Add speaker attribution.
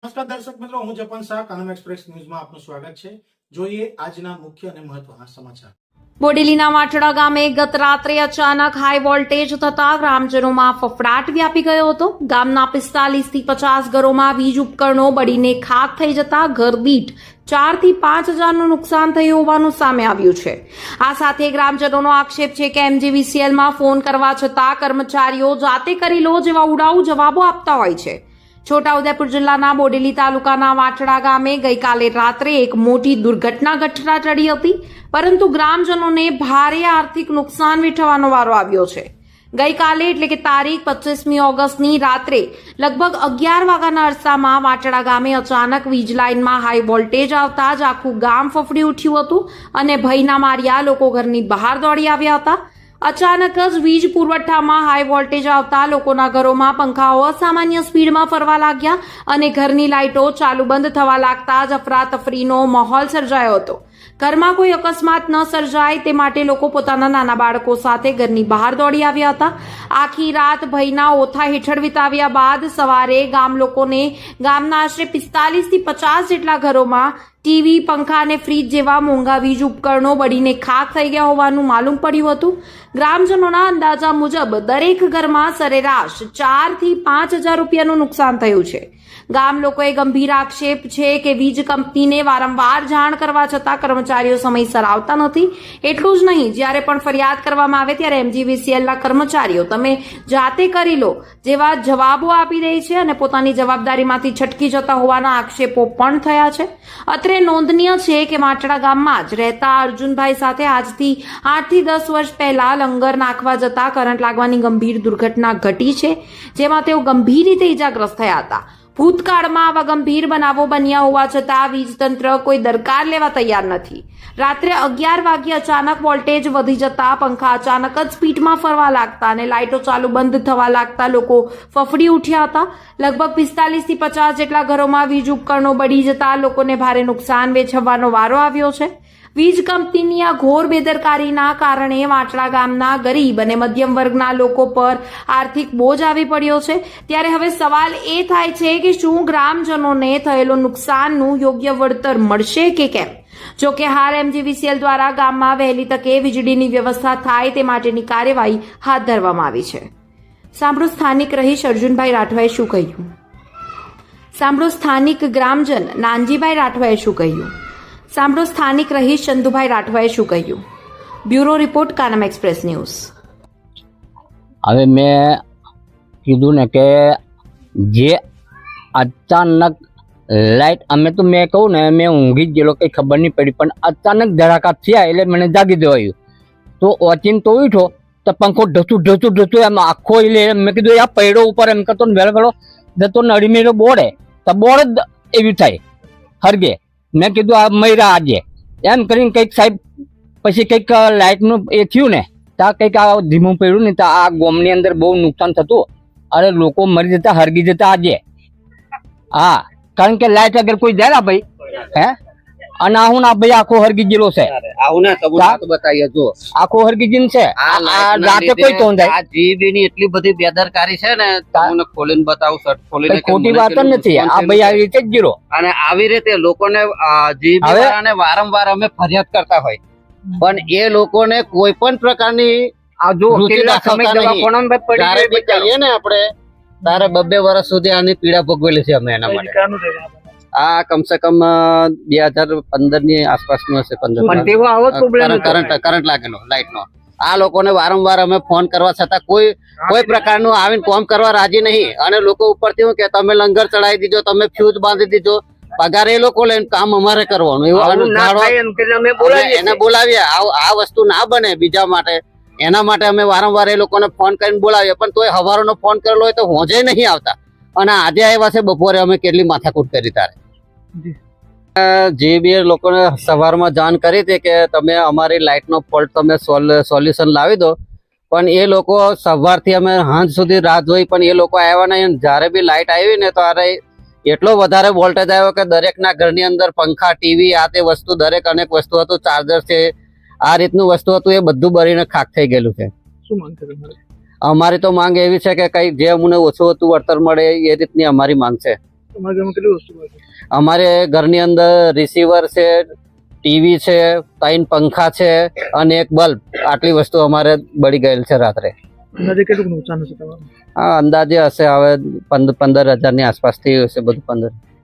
Speaker 1: નમસ્કાર દર્શક મિત્રો, હું જપન શાહ, કાનમ એક્સપ્રેસ ન્યૂઝમાં આપનું સ્વાગત છે। જોઈએ આજના મુખ્ય અને મહત્વના સમાચાર।
Speaker 2: બોડેલીના વાટડા ગામે ગત રાત્રે અચાનક હાઈ વોલ્ટેજ થતા ગ્રામજનોમાં ફફડાટ વ્યાપી ગયો હતો। ગામના 45 થી 50 ઘરોમાં વીજ ઉપકરણો બળીને ખાખ થઈ જતા ઘર દીઠ 4 થી 5 હજારનું નુકસાન થયું હોવાનું સામે આવ્યું છે। આ સાથે ગ્રામજનોનો આક્ષેપ છે કે MGVCLમાં ફોન કરવા છતાં કર્મચારીઓ જાતે કરી લો જેવા ઉડાઉ જવાબો આપતા હોય છે। છોટાઉદેપુર જિલ્લાના બોડેલી તાલુકાના વાટડા ગામે ગઈકાલે રાત્રે એક મોટી દુર્ઘટના ટળી હતી, પરંતુ ગ્રામજનોને ભારે આર્થિક નુકસાન વેઠવાનો વારો આવ્યો છે। ગઈકાલે એટલે કે તારીખ 25મી ઓગસ્ટની રાત્રે લગભગ 11 વાગ્યાના અરસામાં વાટડા ગામે અચાનક વીજ લાઇનમાં હાઈ વોલ્ટેજ આવતા જ આખું ગામ ફફડી ઉઠ્યું હતું અને ભયના માર્યા લોકો ઘરની બહાર દોડી આવ્યા હતા। અચાનક જ વીજ પુરવઠામાં હાઈ વોલ્ટેજ આવતા લોકોના ઘરોમાં પંખાઓ અસામાન્ય સ્પીડમાં ફરવા લાગ્યા અને ઘરની લાઇટો ચાલુ બંધ થવા લાગતા જ અફરાતફરીનો માહોલ સર્જાયો હતો। ઘરમાં કોઈ અકસ્માત ન સર્જાય તે માટે લોકો પોતાના નાના બાળકો સાથે ઘરની બહાર દોડી આવ્યા હતા। આખી રાત ભયના ઓથા હેઠળ વિતાવ્યા બાદ સવારે ગામ લોકોને ગામના આશરે 45 થી 50 જેટલા ઘરોમાં ટીવી, પંખા અને ફ્રીજ જેવા મોંઘા વીજ ઉપકરણો બળીને ખાખ થઈ ગયા હોવાનું માલુમ પડ્યું હતું। ગ્રામજનોના અંદાજા મુજબ દરેક ઘરમાં સરેરાશ 4 થી 5 હજાર રૂપિયાનું નુકસાન થયું છે। ગામ લોકોએ ગંભીર આક્ષેપ છે કે વીજ કંપનીને વારંવાર જાણ કરવા છતાં કર્મચારીઓ સમયસર આવતા નથી। એટલું જ નહીં, જ્યારે પણ ફરિયાદ કરવામાં આવે ત્યારે MGVCLના કર્મચારીઓ તમે જાતે કરી લો જેવા જવાબો આપી દે છે અને પોતાની જવાબદારીમાંથી છટકી જતા હોવાના આક્ષેપો પણ થયા છે। અત્રે નોંધનીય છે કે વાટડા ગામમાં જ રહેતા અર્જુનભાઈ સાથે આજથી 8 થી 10 વર્ષ પહેલા લંગર નાખવા જતા કરંટ લાગવાની ગંભીર દુર્ઘટના ઘટી છે, જેમાં તેઓ ગંભીર રીતે ઇજાગ્રસ્ત થયા હતા। ભૂતકાળમાં આવા ગંભીર બનાવો બન્યા હોવા છતાં વીજ તંત્ર કોઈ દરકાર લેવા તૈયાર નથી। રાત્રે 11 વાગ્યે અચાનક વોલ્ટેજ વધી જતા પંખા અચાનક જ સ્પીડમાં ફરવા લાગતા અને લાઇટો ચાલુ બંધ થવા લાગતા લોકો ફફડી ઉઠ્યા હતા। લગભગ 45 થી 50 જેટલા ઘરોમાં વીજ ઉપકરણો બળી જતા લોકોને ભારે નુકસાન વેઠવાનો વારો આવ્યો છે। વીજ કંપનીની આ ઘોર બેદરકારીના કારણે વાટડા ગામના ગરીબ અને મધ્યમ વર્ગના લોકો પર આર્થિક બોજ આવી પડ્યો છે। ત્યારે હવે સવાલ એ થાય છે કે શું ગ્રામજનોને થયેલો નુકસાનનું યોગ્ય વળતર મળશે કે કેમ? જો કે હાલ MGVCL દ્વારા ગામમાં વહેલી તકે વીજળીની વ્યવસ્થા થાય તે માટેની કાર્યવાહી હાથ ધરવામાં આવી છે। સાંભળો સ્થાનિક રહીશ અર્જુનભાઈ રાઠવાએ શું કહ્યું। સાંભળો સ્થાનિક ગ્રામજન નાનજીભાઈ રાઠવાએ શું કહ્યું। સાંભળો સ્થાનિક રહીશ ચંદુભાઈ રાઠવાએ શું કહ્યું। Bureau report, Kanam express news.
Speaker 3: હવે મેં કીધું ને કે જે અચાનક લાઇટ મેં કહું ને મેં ઊંઘી જ ગયેલો, કંઈ ખબર નહીં પડી, પણ અચાનક ધડાકા થયા એટલે મને જાગી દેવાયું। તો ઓચીને તો ઉઠો તો પંખો ઢસું એમ આખો એટલે મેં કીધું આ પૈડો ઉપર એમ કરતો ને વેલો જતો ને અડીમેલો બોડે તો બોડ જ એવી થાય હરગે। મેં કીધું આ મયરા આજે એમ કરીને કંઈક સાહેબ પછી કંઈક લાઇટનું એ થયું ને ત્યાં કંઈક આ ધીમું પડ્યું ને તો આ ગોમની અંદર બહુ નુકસાન થતું, અરે લોકો મરી જતા, હરગી જતા આજે। હા, કારણ કે લાઇટ અગર કોઈ જાય ને ભાઈ હે અને આવું ના ભાઈ આખો હરગી ગયેલો છે, આખો હરગી જીન છે। રાતે કોઈ તો જાય
Speaker 4: આ જીબી ની એટલી બધી બેદરકારી છે ને, તમને ખોલીને બતાવું સર, ખોલીને
Speaker 3: ખોટી વાત જ નથી। આ ભાઈ આવી રીતે જ ગયો
Speaker 4: અને આવી રીતે લોકોને જીબી વાળાને વારંવાર અમે ફરિયાદ કરતા હોય, પણ એ લોકોને કોઈ પણ પ્રકારની આ જો જયારે બી કહીએ ને આપણે તારે 2 વર્ષ સુધી આની પીડા ભોગવેલી છે અમે એના માટે। આ કમસે કમ 2015 ની આસપાસનું હશે, 15 કરંટ લાગેલો લાઇટ નો। આ લોકોને વારંવાર અમે ફોન કરવા છતાં કોઈ પ્રકારનું આવીને કામ કરવા રાજી નહીં, અને લોકો ઉપરથી શું કે તમે લંગર ચડાવી દીધો, તમે ફ્યુઝ બાંધી દીધો, પગાર એ લોકો લઈને કામ અમારે કરવાનું એવું એને બોલાવીએ। આ વસ્તુ ના બને બીજા માટે, એના માટે અમે વારંવાર એ લોકોને ફોન કરીને બોલાવીએ, પણ તોય હવારોનો ફોન કરેલો હોય તો હોજે નહીં આવતા, અને આજે આવ્યા છે બપોરે અમે કેટલી માથાકૂટ કરી તારે। જે બી લોકોને સવારમાં જાણ કરી હતી કે તમે અમારી લાઇટનો ફોલ્ટ તમે સોલ્યુશન લાવી દો, પણ એ લોકો સવારથી અમે સાંજ સુધી રાહ જોઈ પણ એ લોકો આવ્યા નહીં। જ્યારે બી લાઇટ આવી ને તો અરે એટલો વધારે વોલ્ટેજ આવ્યો કે દરેકના ઘરની અંદર પંખા, ટીવી, આ તે વસ્તુ દરેક અનેક વસ્તુ હતું, ચાર્જર છે, આ રીતનું વસ્તુ હતું, એ બધું બળીને ખાક થઈ ગયેલું છે।
Speaker 5: શું માંગ કરે
Speaker 3: અમારી તો માંગ એવી છે કે કઈ જે અમને ઓછું હતું વળતર મળે એ રીતની અમારી માંગ છે।
Speaker 5: તમારા ઘરમાં કેટલી વસ્તુ હોય છે?
Speaker 4: અમારે ઘરની અંદર રિસીવર છે, ટીવી છે, 3 પંખા છે અને એક બલ્બ. આટલી વસ્તુ અમારે બળી ગયેલ છે રાત્રે.
Speaker 5: અંદાજે કેટલું નુકસાન હશે તમારું?
Speaker 4: અંદાજે હશે હવે 15,000 ની આસપાસ થયું હશે બધું. 15